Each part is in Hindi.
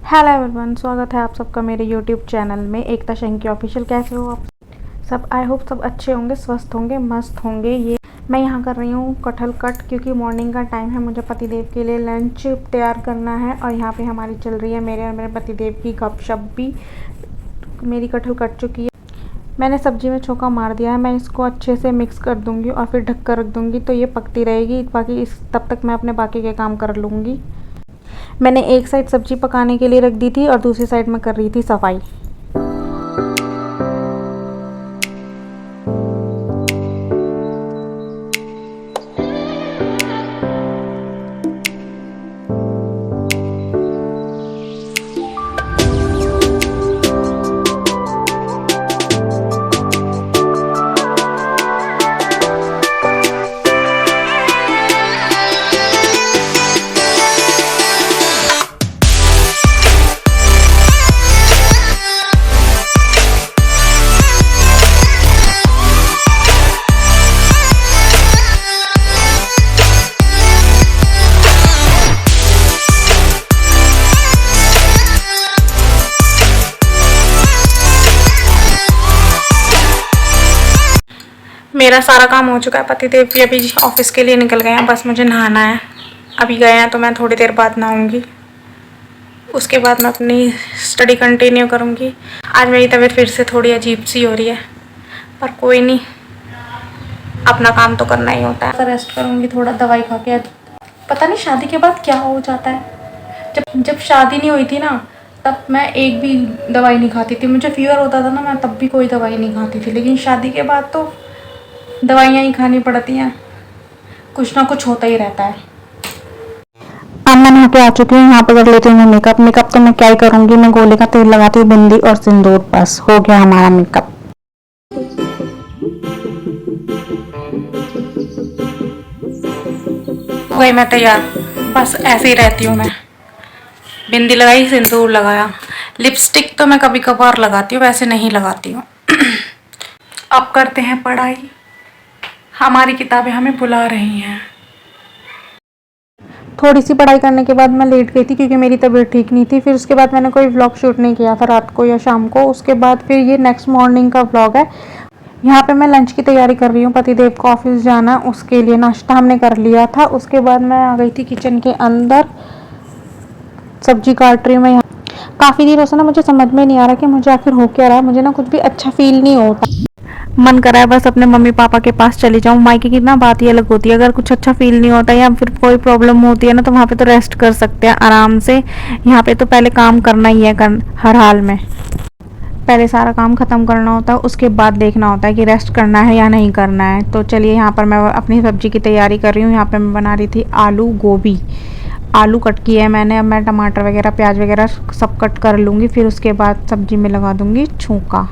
हेलो एवरीवन, स्वागत है आप सबका मेरे यूट्यूब चैनल में एकता शंकी ऑफिशियल। कैसे हो आप सब? आई होप सब अच्छे होंगे, स्वस्थ होंगे, मस्त होंगे। ये मैं यहाँ कर रही हूँ कटहल कट, क्योंकि मॉर्निंग का टाइम है। मुझे पतिदेव के लिए लंच तैयार करना है और यहाँ पे हमारी चल रही है मेरे और मेरे पतिदेव की गपशप भी। मेरी कटहल कट चुकी है, मैंने सब्जी में छोंका मार दिया है। मैं इसको अच्छे से मिक्स कर दूँगी और फिर ढक कर रख दूँगी, तो ये पकती रहेगी। बाकी तब तक मैं अपने बाकी के काम कर लूँगी। मैंने एक साइड सब्जी पकाने के लिए रख दी थी और दूसरी साइड में कर रही थी सफाई। मेरा सारा काम हो चुका है। पतिदेव भी अभी ऑफिस के लिए निकल गए हैं, बस मुझे नहाना है। अभी गए हैं तो मैं थोड़ी देर बाद नहाऊंगी, उसके बाद मैं अपनी स्टडी कंटिन्यू करूंगी। आज मेरी तबीयत फिर से थोड़ी अजीब सी हो रही है, पर कोई नहीं, अपना काम तो करना ही होता है। रेस्ट करूंगी, थोड़ा दवाई खा के। पता नहीं शादी के बाद क्या हो जाता है। जब शादी नहीं हुई थी ना, तब मैं एक भी दवाई नहीं खाती थी। मुझे फीवर होता था ना, मैं तब भी कोई दवाई नहीं खाती थी। लेकिन शादी के बाद तो दवाइयाँ ही खानी पड़ती हैं, कुछ ना कुछ होता ही रहता है। अब मैं नहा के आ चुकी हूँ। यहाँ पर कर लेती हूँ मेकअप तो मैं क्या ही करूँगी। मैं गोले का तेल लगाती हूँ, बिंदी और सिंदूर, बस हो गया हमारा मेकअप। हो गई मैं तैयार, बस ऐसे ही रहती हूँ मैं। बिंदी लगाई, सिंदूर लगाया, लिपस्टिक तो मैं कभी कभार लगाती हूँ, वैसे नहीं लगाती हूँ। अब करते हैं पढ़ाई, हमारी किताबें हमें बुला रही हैं। थोड़ी सी पढ़ाई करने के बाद मैं लेट गई थी, क्योंकि मेरी तबीयत ठीक नहीं थी। फिर उसके बाद मैंने कोई व्लॉग शूट नहीं किया था रात को या शाम को। उसके बाद फिर ये नेक्स्ट मॉर्निंग का व्लॉग है। यहाँ पे मैं लंच की तैयारी कर रही हूँ। पतिदेव को ऑफिस जाना, उसके लिए नाश्ता हमने कर लिया था। उसके बाद मैं आ गई थी किचन के अंदर, सब्जी काट रही हूँ मैं। काफ़ी दिनों से ना मुझे समझ में नहीं आ रहा कि मुझे आखिर हो क्या रहा है। मुझे ना कुछ भी अच्छा फील नहीं होता, मन कर रहा है बस अपने मम्मी पापा के पास चली जाऊँ। मायके की ना बात ही अलग होती है। अगर कुछ अच्छा फील नहीं होता या फिर कोई प्रॉब्लम होती है ना, तो वहाँ पे तो रेस्ट कर सकते हैं आराम से। यहाँ पे तो पहले काम करना ही है, हर हाल में पहले सारा काम ख़त्म करना होता है, उसके बाद देखना होता है कि रेस्ट करना है या नहीं करना है। तो चलिए, यहाँ पर मैं अपनी सब्जी की तैयारी कर रही हूँ। यहाँ पे मैं बना रही थी आलू गोभी। आलू कट किया है मैंने। अब मैं टमाटर वगैरह, प्याज वगैरह सब कट कर लूँगी, फिर उसके बाद सब्जी में लगा दूँगी छौंका।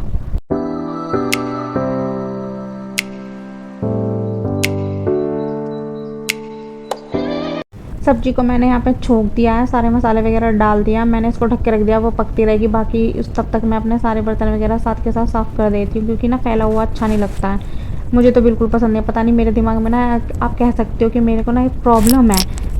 सब्जी को मैंने यहाँ पे छोंक दिया है, सारे मसाले वगैरह डाल दिया। मैंने इसको ढक के रख दिया, वो पकती रहेगी। बाकी तब तक मैं अपने सारे बर्तन वगैरह साथ के साथ साफ़ कर देती हूँ, क्योंकि ना फैला हुआ अच्छा नहीं लगता है। मुझे तो बिल्कुल पसंद नहीं। पता नहीं मेरे दिमाग में ना, आप कह सकते हो कि मेरे को ना एक प्रॉब्लम है।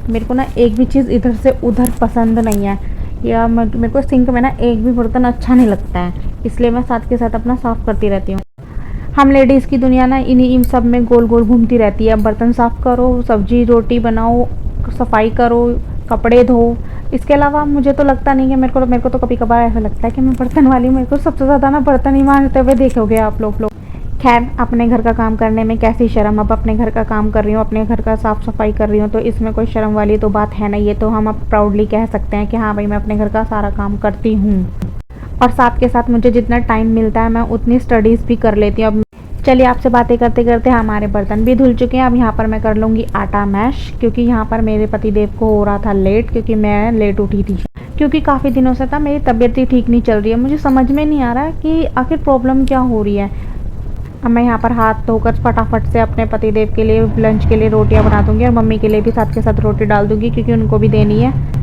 मेरे को ना एक भी चीज़ इधर से उधर पसंद नहीं है, या मेरे को सिंक में ना एक भी बर्तन अच्छा नहीं लगता है। इसलिए मैं साथ के साथ अपना साफ़ करती रहती हूँ। हम लेडीज़ की दुनिया ना इन्हीं इन सब में गोल गोल घूमती रहती है। बर्तन साफ़ करो, सब्जी रोटी बनाओ, सफाई करो, कपड़े धो। इसके अलावा मुझे तो लगता नहीं है। मेरे को तो कभी कभार ऐसा लगता है कि मैं बर्तन वाली, मेरे को सबसे ज़्यादा ना बर्तन ही मांजते हुए देखोगे आप लोग। खैर, अपने घर का काम करने में कैसी शर्म। अब अपने घर का काम कर रही हूँ, अपने घर का साफ़ सफाई कर रही हूँ, तो इसमें कोई शर्म वाली तो बात है नहीं। ये तो हम अब प्राउडली कह सकते हैं कि हाँ भाई, मैं अपने घर का सारा काम करती हूँ। और साथ के साथ मुझे जितना टाइम मिलता है, मैं उतनी स्टडीज़ भी कर लेती हूँ। अब चलिए, आपसे बातें करते करते हमारे बर्तन भी धुल चुके हैं। अब यहाँ पर मैं कर लूँगी आटा मैश, क्योंकि यहाँ पर मेरे पतिदेव को हो रहा था लेट, क्योंकि मैं लेट उठी थी। क्योंकि काफ़ी दिनों से था मेरी तबीयत ही ठीक नहीं चल रही है। मुझे समझ में नहीं आ रहा कि आखिर प्रॉब्लम क्या हो रही है। अब मैं यहाँ पर हाथ धोकर फटाफट से अपने पतिदेव के लिए लंच के लिए रोटियाँ बना दूँगी, और मम्मी के लिए भी साथ के साथ रोटी डाल दूँगी, क्योंकि उनको भी देनी है।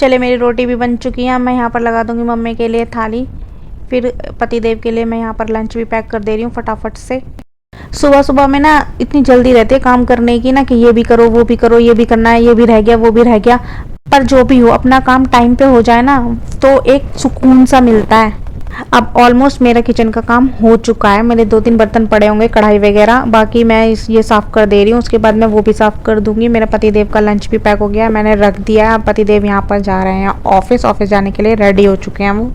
चले मेरी रोटी भी बन चुकी है। मैं यहाँ पर लगा दूँगी मम्मी के लिए थाली, फिर पतिदेव के लिए मैं यहाँ पर लंच भी पैक कर दे रही हूँ फटाफट से। सुबह सुबह में ना इतनी जल्दी रहती है काम करने की ना कि ये भी करो वो भी करो, ये भी करना है, ये भी रह गया वो भी रह गया। पर जो भी हो अपना काम टाइम पे हो जाए ना तो एक सुकून सा मिलता है। अब ऑलमोस्ट मेरा किचन का काम हो चुका है। मेरे 2-3 बर्तन पड़े होंगे कढ़ाई वगैरह, बाकी मैं ये साफ़ कर दे रही हूँ, उसके बाद मैं वो भी साफ़ कर दूंगी। मेरा पतिदेव का लंच भी पैक हो गया है, मैंने रख दिया है। अब पतिदेव यहाँ पर जा रहे हैं ऑफिस जाने के लिए रेडी हो चुके हैं वो।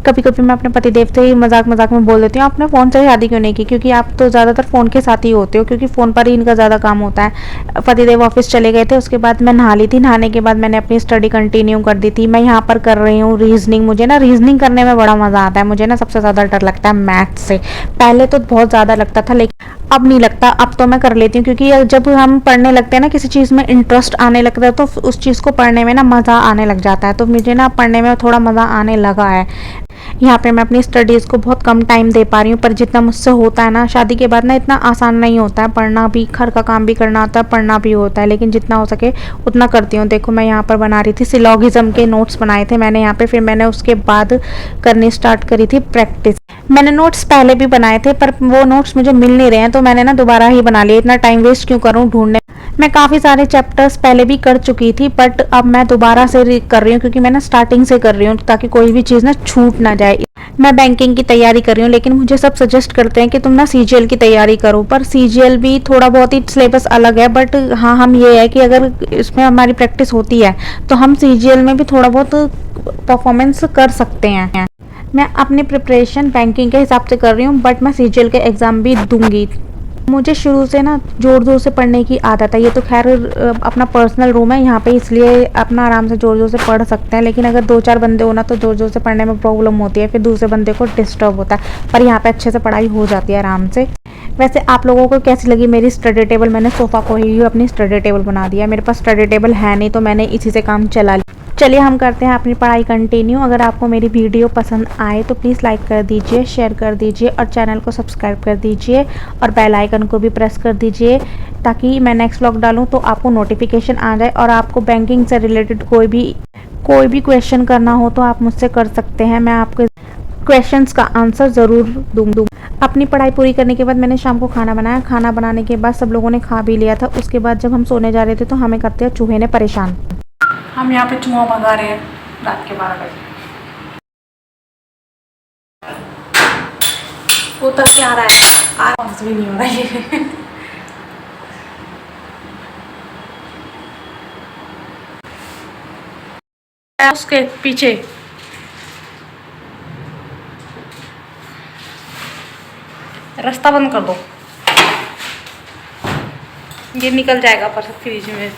कभी कभी मैं अपने पतिदेव से ही मजाक मजाक में बोल देती हूँ आपने फ़ोन से शादी क्यों नहीं की, क्योंकि आप तो ज़्यादातर फ़ोन के साथ ही होते हो, क्योंकि फ़ोन पर ही इनका ज़्यादा काम होता है। पतिदेव ऑफिस चले गए थे, उसके बाद मैं नहा ली थी। नहाने के बाद मैंने अपनी स्टडी कंटिन्यू कर दी थी। मैं यहाँ पर कर रही हूँ रीजनिंग। मुझे ना रीजनिंग करने में बड़ा मज़ा आता है। मुझे ना सबसे ज़्यादा डर लगता है मैथ्स से। पहले तो बहुत ज़्यादा लगता था, लेकिन अब नहीं लगता। अब तो मैं कर लेती हूँ, क्योंकि जब हम पढ़ने लगते हैं ना, किसी चीज़ में इंटरेस्ट आने लगता है तो उस चीज़ को पढ़ने में ना मज़ा आने लग जाता है। तो मुझे ना पढ़ने में थोड़ा मज़ा आने लगा है। यहाँ पे मैं अपनी स्टडीज़ को बहुत कम टाइम दे पा रही हूँ, पर जितना मुझसे होता है ना, शादी के बाद ना इतना आसान नहीं होता है। पढ़ना भी, घर का काम भी करना होता है, पढ़ना भी होता है, लेकिन जितना हो सके उतना करती हूँ। देखो मैं यहाँ पर बना रही थी सिलोगिज्म के नोट्स बनाए थे मैंने यहाँ पे, फिर मैंने उसके बाद करनी स्टार्ट करी थी प्रैक्टिस। मैंने नोट्स पहले भी बनाए थे, पर वो नोट्स मुझे मिल नहीं रहे हैं, तो मैंने ना दोबारा ही बना लिए। इतना टाइम वेस्ट क्यों करूँ ढूंढने। मैं काफ़ी सारे चैप्टर्स पहले भी कर चुकी थी, बट अब मैं दोबारा से कर रही हूँ, क्योंकि मैं ना स्टार्टिंग से कर रही हूँ, ताकि कोई भी चीज़ ना छूट ना जाए। मैं बैंकिंग की तैयारी कर रही हूँ, लेकिन मुझे सब सजेस्ट करते हैं कि तुम ना सीजीएल की तैयारी करो, पर सीजीएल भी थोड़ा बहुत ही सिलेबस अलग है। बट हाँ, हम ये है कि अगर इसमें हमारी प्रैक्टिस होती है तो हम सीजीएल में भी थोड़ा बहुत परफॉर्मेंस कर सकते हैं। मैं अपनी प्रिपरेशन बैंकिंग के हिसाब से कर रही हूँ, बट मैं सीजीएल के एग्ज़ाम भी दूंगी। मुझे शुरू से ना ज़ोर ज़ोर से पढ़ने की आदत है। ये तो खैर अपना पर्सनल रूम है यहाँ पे, इसलिए अपना आराम से ज़ोर ज़ोर से पढ़ सकते हैं, लेकिन अगर 2-4 बंदे हो ना तो ज़ोर ज़ोर से पढ़ने में प्रॉब्लम होती है, फिर दूसरे बंदे को डिस्टर्ब होता है। पर यहाँ पे अच्छे से पढ़ाई हो जाती है आराम से। वैसे आप लोगों को कैसी लगी मेरी स्टडी टेबल? मैंने सोफ़ा को ही अपनी स्टडी टेबल बना दिया। मेरे पास स्टडी टेबल है नहीं, तो मैंने इसी से काम चला लिया। चलिए हम करते हैं अपनी पढ़ाई कंटिन्यू। अगर आपको मेरी वीडियो पसंद आए तो प्लीज़ लाइक कर दीजिए, शेयर कर दीजिए और चैनल को सब्सक्राइब कर दीजिए और बेल आइकन को भी प्रेस कर दीजिए, ताकि मैं नेक्स्ट व्लॉग डालूँ तो आपको नोटिफिकेशन आ जाए। और आपको बैंकिंग से रिलेटेड कोई भी क्वेश्चन करना हो तो आप मुझसे कर सकते हैं, मैं आपके क्वेश्चंस का आंसर ज़रूर दूँ। अपनी पढ़ाई पूरी करने के बाद मैंने शाम को खाना बनाया। खाना बनाने के बाद सब लोगों ने खा भी लिया था। उसके बाद जब हम सोने जा रहे थे तो हमें करते हैं चूहे ने परेशान। हम यहाँ पे चूहा भगा रहे हैं रात के 12 बजे। उतर के आ रहा है, आवाज भी नहीं हो रहा है। उसके पीछे रास्ता बंद कर दो, ये निकल जाएगा पर फ्रिज में।